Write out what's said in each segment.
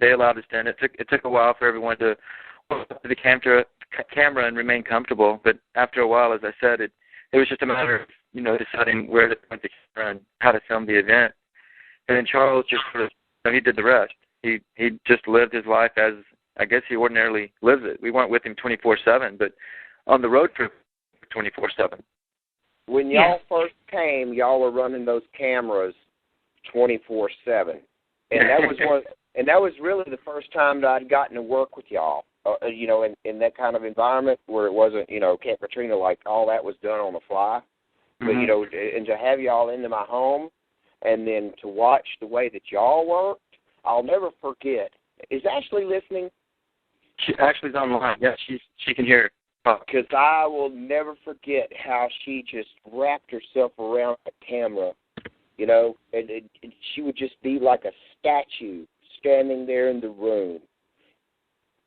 they allowed us in. It took a while for everyone to walk up to the camera and remain comfortable. But after a while, as I said, it was just a matter of deciding where to point the camera and how to film the event. And then Charles just sort of he did the rest. He just lived his life as I guess he ordinarily lives it. We weren't with him 24/7, but on the road for 24/7. When y'all first came, y'all were running those cameras 24/7, and that was and that was really the first time that I'd gotten to work with y'all. In that kind of environment where it wasn't, Camp Katrina, like all that was done on the fly. Mm-hmm. But and to have y'all into my home, and then to watch the way that y'all worked, I'll never forget. Is Ashley listening? Ashley's online. Yeah, she can hear. Because I will never forget how she just wrapped herself around the camera, and she would just be like a statue standing there in the room,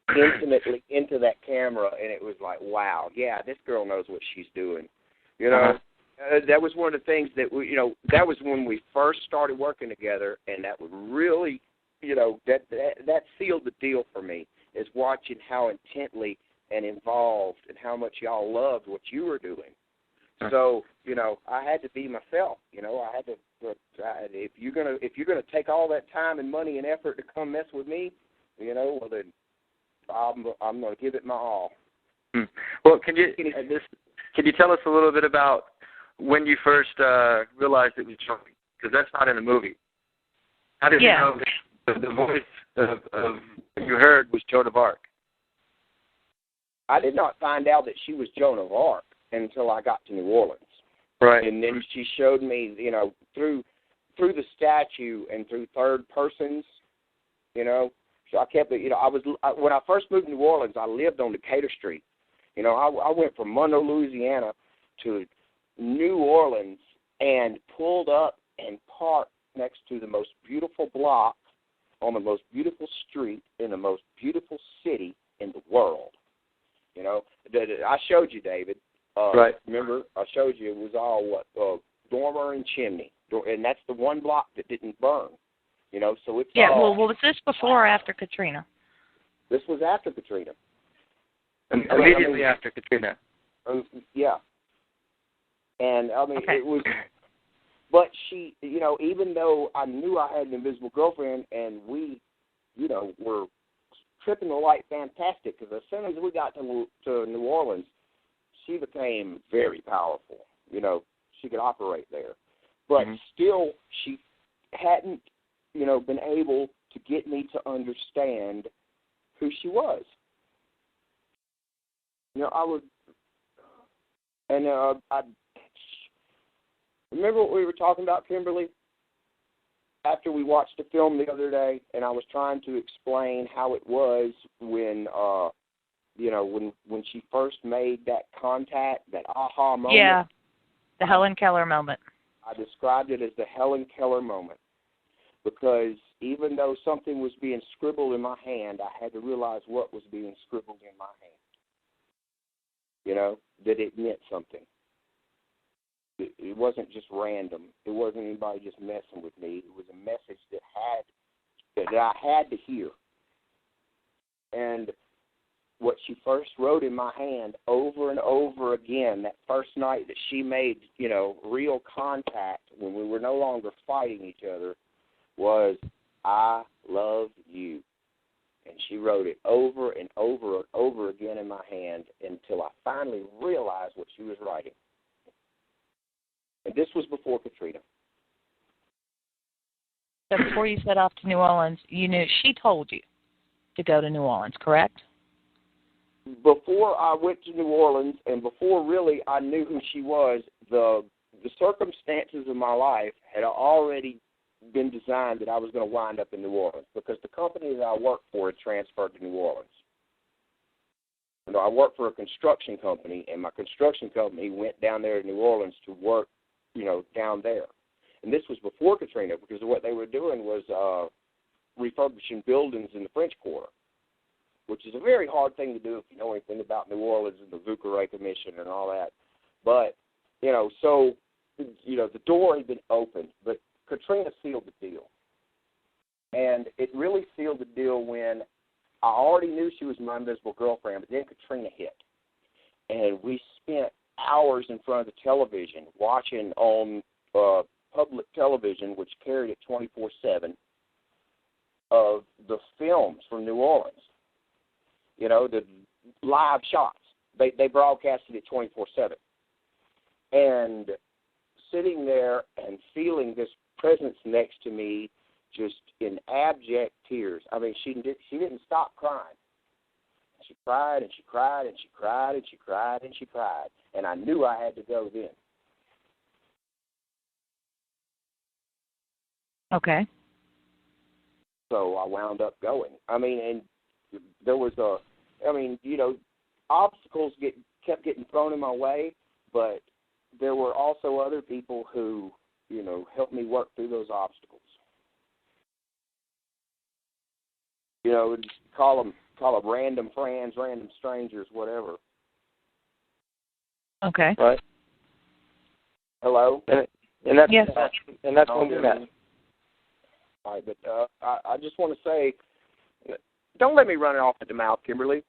intimately into that camera, and it was like, wow, yeah, this girl knows what she's doing. That was one of the things that that was when we first started working together, and that would really, that sealed the deal for me, is watching how intently and involved and how much y'all loved what you were doing. So, I had to be myself. I had to. If you're gonna take all that time and money and effort to come mess with me, well then, I'm gonna give it my all. Well, can you tell us a little bit about when you first realized it was Joanie? Because that's not in the movie. How did you know that the voice of you heard was Joan of Arc? I did not find out that she was Joan of Arc until I got to New Orleans. Right. And then she showed me, through the statue and through third persons, So I kept it, when I first moved to New Orleans, I lived on Decatur Street. I went from Monroe, Louisiana to New Orleans and pulled up and parked next to the most beautiful block on the most beautiful street in the most beautiful city in the world. I showed you, David. Right. Remember, I showed you it was all dormer and chimney, and that's the one block that didn't burn. So it's well, was this before or after Katrina? This was after Katrina. Immediately after Katrina. Yeah. And okay. It was. But she, even though I knew I had an invisible girlfriend, and we, were tripping the light fantastic, because as soon as we got to New Orleans, she became very powerful. She could operate there. But still, she hadn't, been able to get me to understand who she was. I would, and I remember what we were talking about, Kimberly, after we watched the film the other day, and I was trying to explain how it was when, when she first made that contact, that aha moment. Yeah, the Helen Keller moment. I described it as the Helen Keller moment, because even though something was being scribbled in my hand, I had to realize what was being scribbled in my hand. That it meant something. It wasn't just random. It wasn't anybody just messing with me. It was a message that I had to hear. And what she first wrote in my hand over and over again, that first night that she made, real contact when we were no longer fighting each other, was, "I love you." And she wrote it over and over and over again in my hand until I finally realized what she was writing. And this was before Katrina. So before you set off to New Orleans, you knew she told you to go to New Orleans, correct? Before I went to New Orleans, and before really I knew who she was, the circumstances of my life had already been designed that I was going to wind up in New Orleans, because the company that I worked for had transferred to New Orleans. I worked for a construction company, and my construction company went down there to New Orleans to work, down there. And this was before Katrina, because what they were doing was refurbishing buildings in the French Quarter, which is a very hard thing to do if you know anything about New Orleans and the Vucare Commission and all that. But, so, the door had been opened, but Katrina sealed the deal. And it really sealed the deal when she was my invisible girlfriend, but then Katrina hit. And we spent hours in front of the television watching on public television, which carried it 24/7, of the films from New Orleans. You know, the live shots. They broadcasted it 24/7. And sitting there and feeling this presence next to me just in abject tears. I mean, she didn't stop crying. She cried and she cried and she cried and she cried and she cried. And I knew I had to go then. Okay. So I wound up going. I mean, and there was obstacles kept getting thrown in my way, but there were also other people who, helped me work through those obstacles. Call them random friends, random strangers, whatever. Okay. Right. Hello? And that's, yes. And that's when we met. All right, but I just want to say, don't let me run it off at the mouth, Kimberly.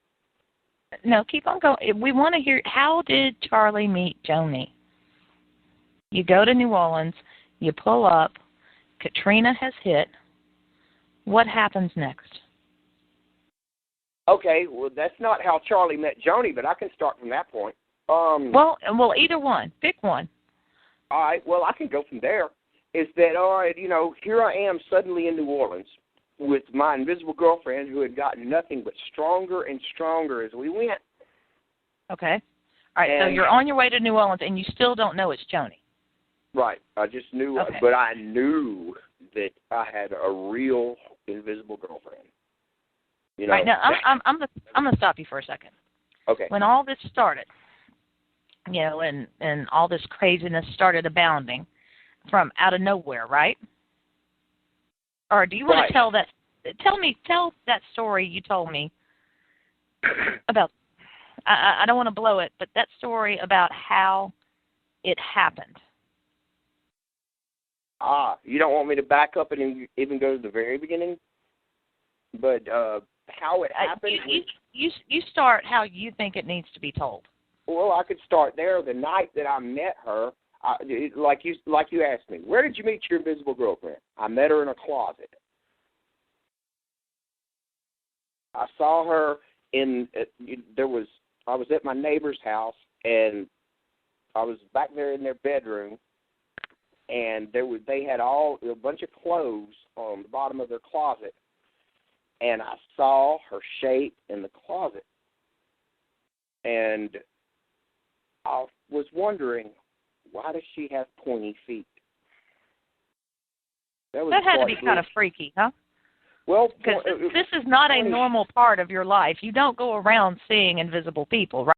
No, keep on going. We want to hear, how did Charlie meet Joanie? You go to New Orleans, you pull up, Katrina has hit. What happens next? Okay, well, that's not how Charlie met Joanie, but I can start from that point. Well, either one. Pick one. All right, well, I can go from there. Is that, all right, here I am suddenly in New Orleans with my invisible girlfriend who had gotten nothing but stronger and stronger as we went. Okay. All right, so you're on your way to New Orleans, and you still don't know it's Joanie. Right. I just knew, okay. But I knew that I had a real invisible girlfriend. All right, now, I'm gonna stop you for a second. Okay. When all this started, and all this craziness started abounding from out of nowhere, right? Or do you want to tell that? Tell that story you told me about. I don't want to blow it, but that story about how it happened. You don't want me to back up and even go to the very beginning? But how it happened? You start how you think it needs to be told. Well, I could start there. The night that I met her, like you asked me, where did you meet your invisible girlfriend? I met her in a closet. I saw her I was at my neighbor's house, and I was back there in their bedroom, and they had a bunch of clothes on the bottom of their closet, and I saw her shape in the closet, and I was wondering, why does she have pointy feet? That had to be kind of freaky, huh? Well, because this is not a normal part of your life. You don't go around seeing invisible people, right?